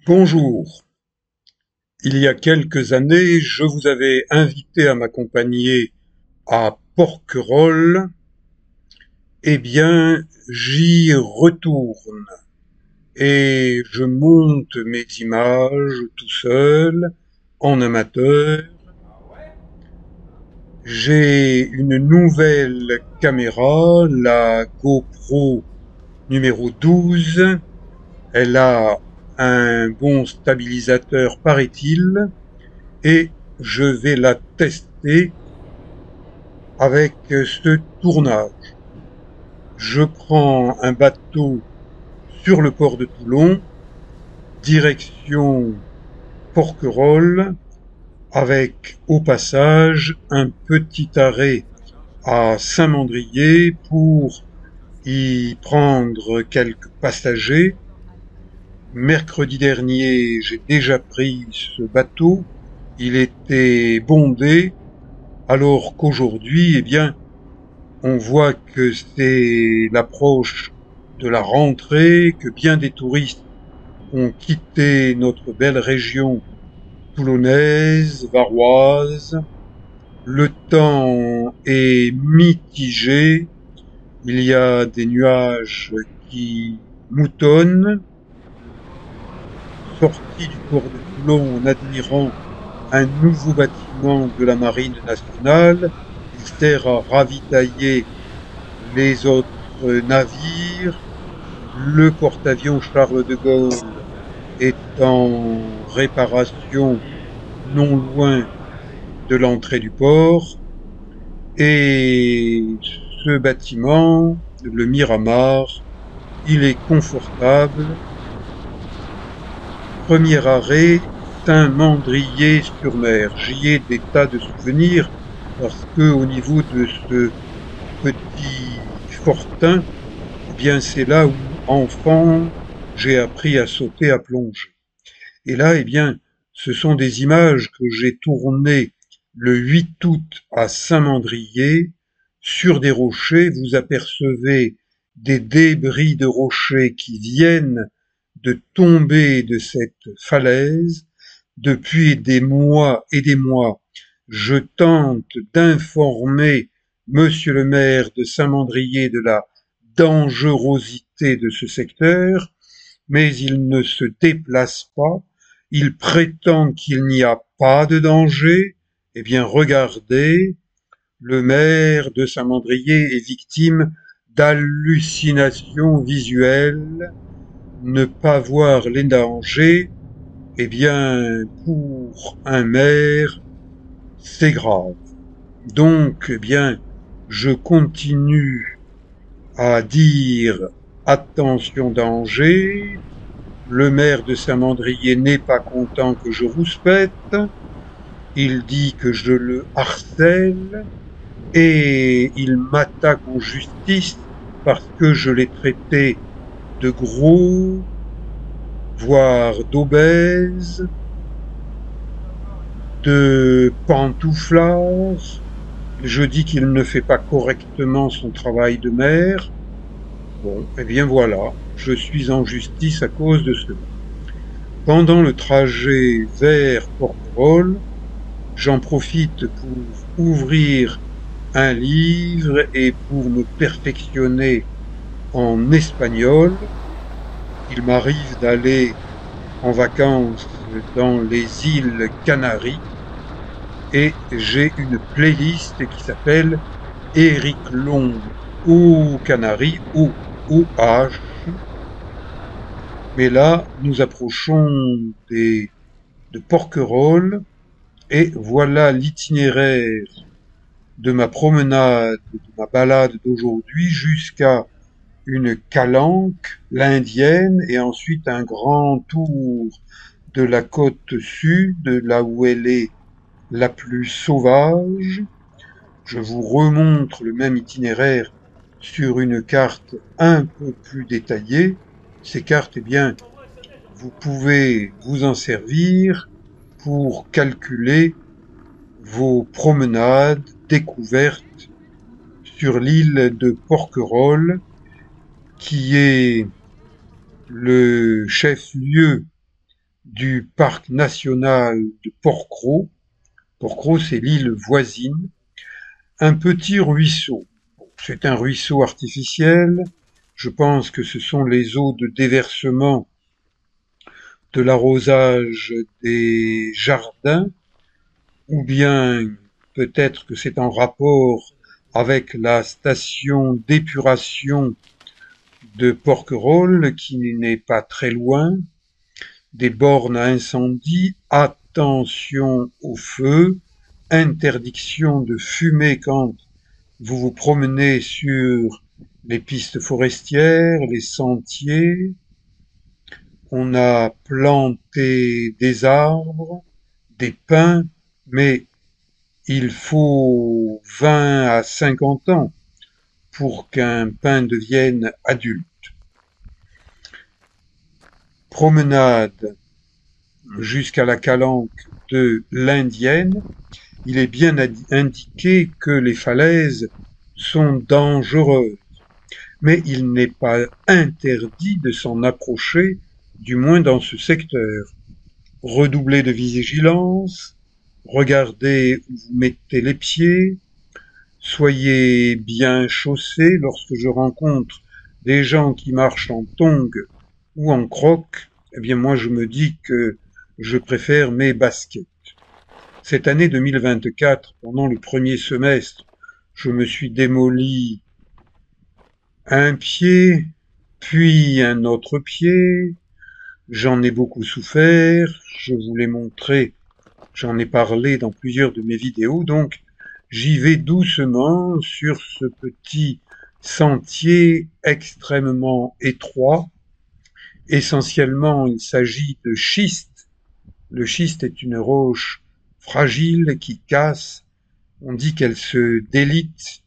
Bonjour. Il y a quelques années, je vous avais invité à m'accompagner à Porquerolles. Eh bien, j'y retourne et je monte mes images tout seul, en amateur. J'ai une nouvelle caméra, la GoPro numéro 12. Elle a un bon stabilisateur, paraît-il, et je vais la tester avec ce tournage. Je prends un bateau sur le port de Toulon, direction Porquerolles, avec au passage un petit arrêt à Saint-Mandrier pour y prendre quelques passagers. Mercredi dernier, j'ai déjà pris ce bateau. Il était bondé, alors qu'aujourd'hui, eh bien, on voit que c'est l'approche de la rentrée, que bien des touristes ont quitté notre belle région toulonnaise, varoise. Le temps est mitigé, il y a des nuages qui moutonnent. Sorti du port de Toulon en admirant un nouveau bâtiment de la Marine nationale, il sert à ravitailler les autres navires. Le porte-avions Charles de Gaulle est en réparation non loin de l'entrée du port et ce bâtiment, le Miramar, il est confortable. Premier arrêt, Saint-Mandrier-sur-Mer. J'y ai des tas de souvenirs parce que au niveau de ce petit fortin, eh bien c'est là où, enfant, j'ai appris à sauter, à plonger. Et là, eh bien, ce sont des images que j'ai tournées le 8 août à Saint-Mandrier. Sur des rochers, vous apercevez des débris de rochers qui viennent de tomber de cette falaise. Depuis des mois et des mois, je tente d'informer Monsieur le maire de Saint-Mandrier de la dangerosité de ce secteur, mais il ne se déplace pas. Il prétend qu'il n'y a pas de danger. Eh bien, regardez, le maire de Saint-Mandrier est victime d'hallucinations visuelles. Ne pas voir les dangers, eh bien, pour un maire, c'est grave. Donc, eh bien, je continue à dire attention danger. Le maire de Saint-Mandrier n'est pas content que je rouspète. Il dit que je le harcèle et il m'attaque en justice parce que je l'ai traité de gros, voire d'obèse, de pantouflard. Je dis qu'il ne fait pas correctement son travail de maire. Bon, eh bien voilà, je suis en justice à cause de cela. Pendant le trajet vers Porquerolles, j'en profite pour ouvrir un livre et pour me perfectionner en espagnol. Il m'arrive d'aller en vacances dans les îles Canaries et j'ai une playlist qui s'appelle Éric Long aux Canaries, OH. Mais là, nous approchons de Porquerolles et voilà l'itinéraire de ma promenade, de ma balade d'aujourd'hui jusqu'à une calanque, l'indienne, et ensuite un grand tour de la côte sud, là où elle est la plus sauvage. Je vous remontre le même itinéraire sur une carte un peu plus détaillée. Ces cartes, eh bien, vous pouvez vous en servir pour calculer vos promenades, découvertes sur l'île de Porquerolles, qui est le chef-lieu du parc national de Porquerolles. Porquerolles, c'est l'île voisine. Un petit ruisseau. C'est un ruisseau artificiel. Je pense que ce sont les eaux de déversement de l'arrosage des jardins, ou bien peut-être que c'est en rapport avec la station d'épuration de Porquerolles qui n'est pas très loin, des bornes à incendie, attention au feu, interdiction de fumer quand vous vous promenez sur les pistes forestières, les sentiers. On a planté des arbres, des pins, mais il faut 20 à 50 ans pour qu'un pin devienne adulte. Promenade jusqu'à la calanque de l'Indienne, il est bien indiqué que les falaises sont dangereuses, mais il n'est pas interdit de s'en approcher, du moins dans ce secteur. Redoublez de vigilance, regardez où vous mettez les pieds, soyez bien chaussés lorsque je rencontre des gens qui marchent en tongs ou en crocs, eh bien moi je me dis que je préfère mes baskets. Cette année 2024, pendant le premier semestre, je me suis démoli un pied, puis un autre pied. J'en ai beaucoup souffert, je vous l'ai montré, j'en ai parlé dans plusieurs de mes vidéos, donc j'y vais doucement sur ce petit sentier extrêmement étroit. Essentiellement, il s'agit de schiste. Le schiste est une roche fragile qui casse. On dit qu'elle se délite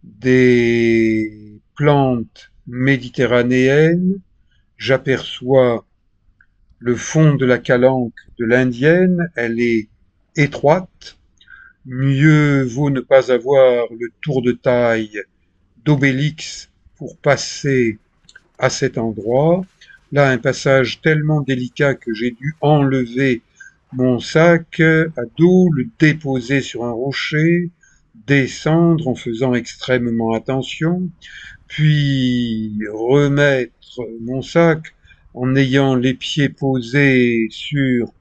des plantes méditerranéennes. J'aperçois le fond de la calanque de l'Indienne. Elle est étroite. Mieux vaut ne pas avoir le tour de taille d'Obélix pour passer à cet endroit. Là, un passage tellement délicat que j'ai dû enlever mon sac à dos, le déposer sur un rocher, descendre en faisant extrêmement attention, puis remettre mon sac en ayant les pieds posés sur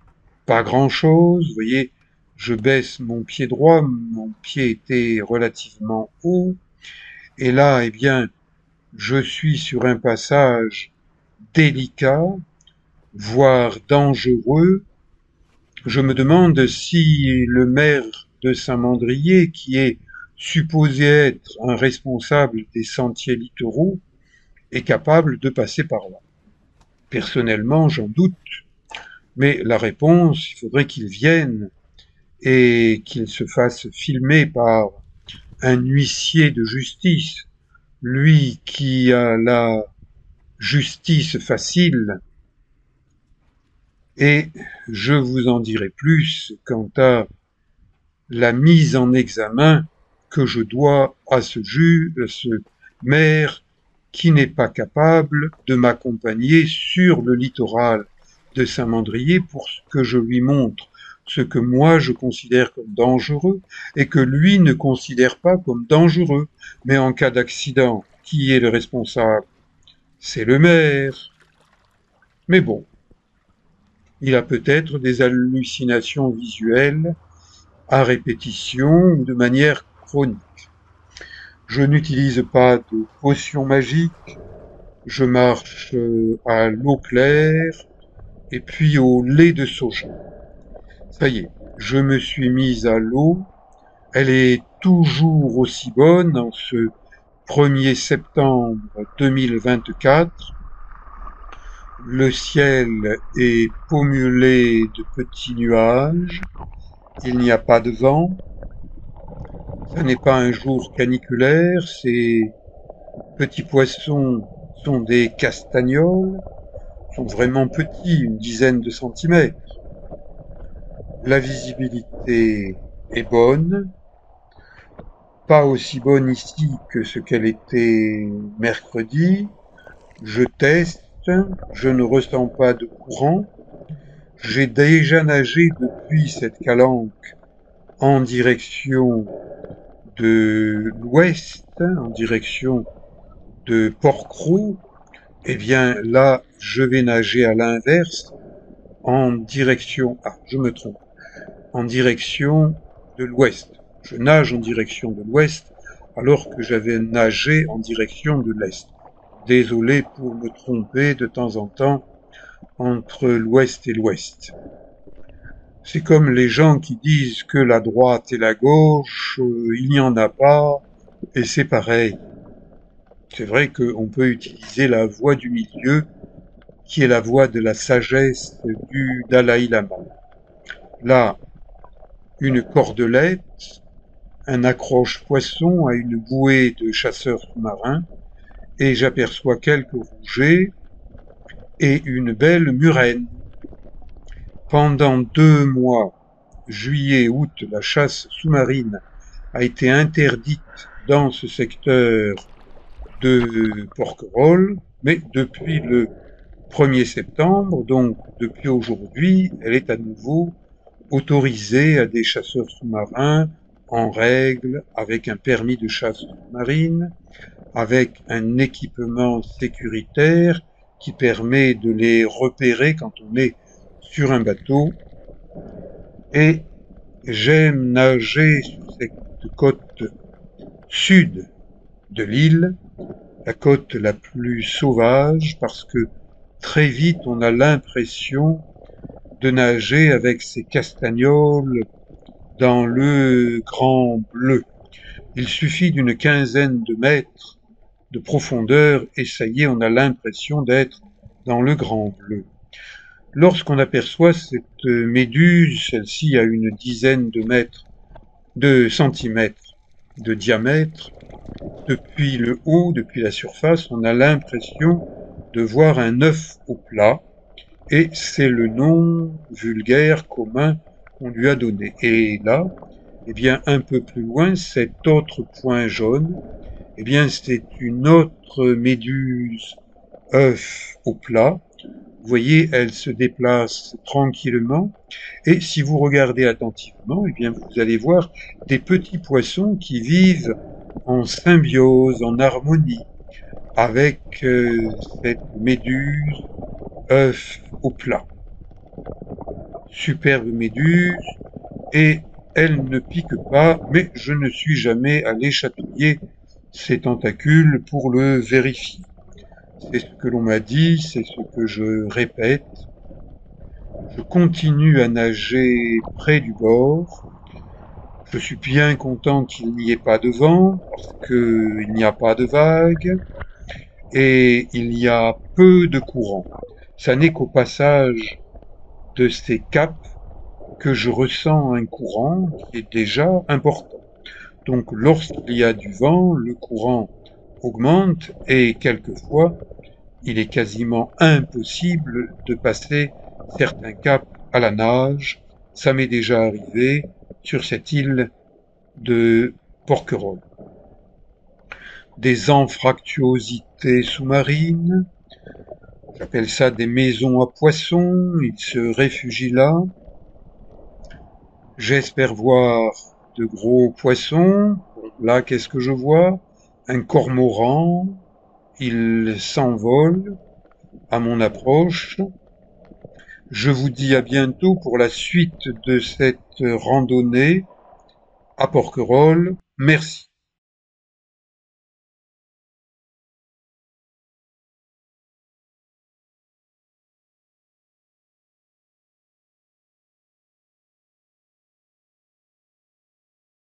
pas grand-chose. Vous voyez, je baisse mon pied droit, mon pied était relativement haut, et là, eh bien, je suis sur un passage délicat, voire dangereux. Je me demande si le maire de Saint-Mandrier, qui est supposé être un responsable des sentiers littoraux, est capable de passer par là. Personnellement, j'en doute, mais la réponse, il faudrait qu'il vienne et qu'il se fasse filmer par un huissier de justice, lui qui a la justice facile, et je vous en dirai plus quant à la mise en examen que je dois à ce juge, à ce maire qui n'est pas capable de m'accompagner sur le littoral de Saint-Mandrier pour que je lui montre ce que moi je considère comme dangereux et que lui ne considère pas comme dangereux. Mais en cas d'accident, qui est le responsable? C'est le maire. Mais bon, il a peut-être des hallucinations visuelles à répétition ou de manière chronique. Je n'utilise pas de potions magiques, je marche à l'eau claire et puis au lait de soja. Ça y est, je me suis mise à l'eau, elle est toujours aussi bonne en ce 1er septembre 2024. Le ciel est pommulé de petits nuages, il n'y a pas de vent, ce n'est pas un jour caniculaire, ces petits poissons sont des castagnols, sont vraiment petits, une dizaine de centimètres. La visibilité est bonne, pas aussi bonne ici que ce qu'elle était mercredi. Je teste, je ne ressens pas de courant, J'ai déjà nagé depuis cette calanque en direction de l'ouest, en direction de Port-Cros. Eh bien, là, je vais nager à l'inverse, en direction, je me trompe, en direction de l'ouest. Je nage en direction de l'ouest, alors que j'avais nagé en direction de l'est. Désolé pour me tromper de temps en temps entre l'ouest et l'ouest. C'est comme les gens qui disent que la droite et la gauche, il n'y en a pas, et c'est pareil. C'est vrai qu'on peut utiliser la voie du milieu, qui est la voie de la sagesse du Dalai Lama. Là, une cordelette, un accroche-poisson à une bouée de chasseurs sous-marins, et j'aperçois quelques rougets et une belle murène. Pendant 2 mois, juillet, août, la chasse sous-marine a été interdite dans ce secteur de Porquerolles, mais depuis le 1er septembre, donc depuis aujourd'hui, elle est à nouveau autorisée à des chasseurs sous-marins en règle, avec un permis de chasse sous-marine, avec un équipement sécuritaire qui permet de les repérer quand on est sur un bateau. Et j'aime nager sur cette côte sud de l'île, la côte la plus sauvage, parce que très vite on a l'impression de nager avec ses castagnoles dans le grand bleu. Il suffit d'une quinzaine de mètres de profondeur et ça y est, on a l'impression d'être dans le grand bleu. Lorsqu'on aperçoit cette méduse, celle-ci a une dizaine de centimètres de diamètre, depuis le haut, depuis la surface, on a l'impression de voir un œuf au plat, et c'est le nom vulgaire commun qu'on lui a donné. Et là, eh bien, un peu plus loin, cet autre point jaune, eh bien, c'est une autre méduse œuf au plat. Vous voyez, elle se déplace tranquillement, et si vous regardez attentivement, eh bien, vous allez voir des petits poissons qui vivent en symbiose, en harmonie, avec cette méduse œuf au plat. Superbe méduse, et elle ne pique pas, mais je ne suis jamais allé chatouiller ses tentacules pour le vérifier. C'est ce que l'on m'a dit, c'est ce que je répète. Je continue à nager près du bord. Je suis bien content qu'il n'y ait pas de vent, parce qu'il n'y a pas de vagues, et il y a peu de courant. Ça n'est qu'au passage de ces caps que je ressens un courant qui est déjà important. Donc lorsqu'il y a du vent, le courant augmente et quelquefois, il est quasiment impossible de passer certains caps à la nage. Ça m'est déjà arrivé sur cette île de Porquerolles. Des anfractuosités sous-marines, j'appelle ça des maisons à poissons, ils se réfugient là. J'espère voir de gros poissons. Là, qu'est-ce que je vois? Un cormoran, il s'envole à mon approche. Je vous dis à bientôt pour la suite de cette randonnée à Porquerolles. Merci.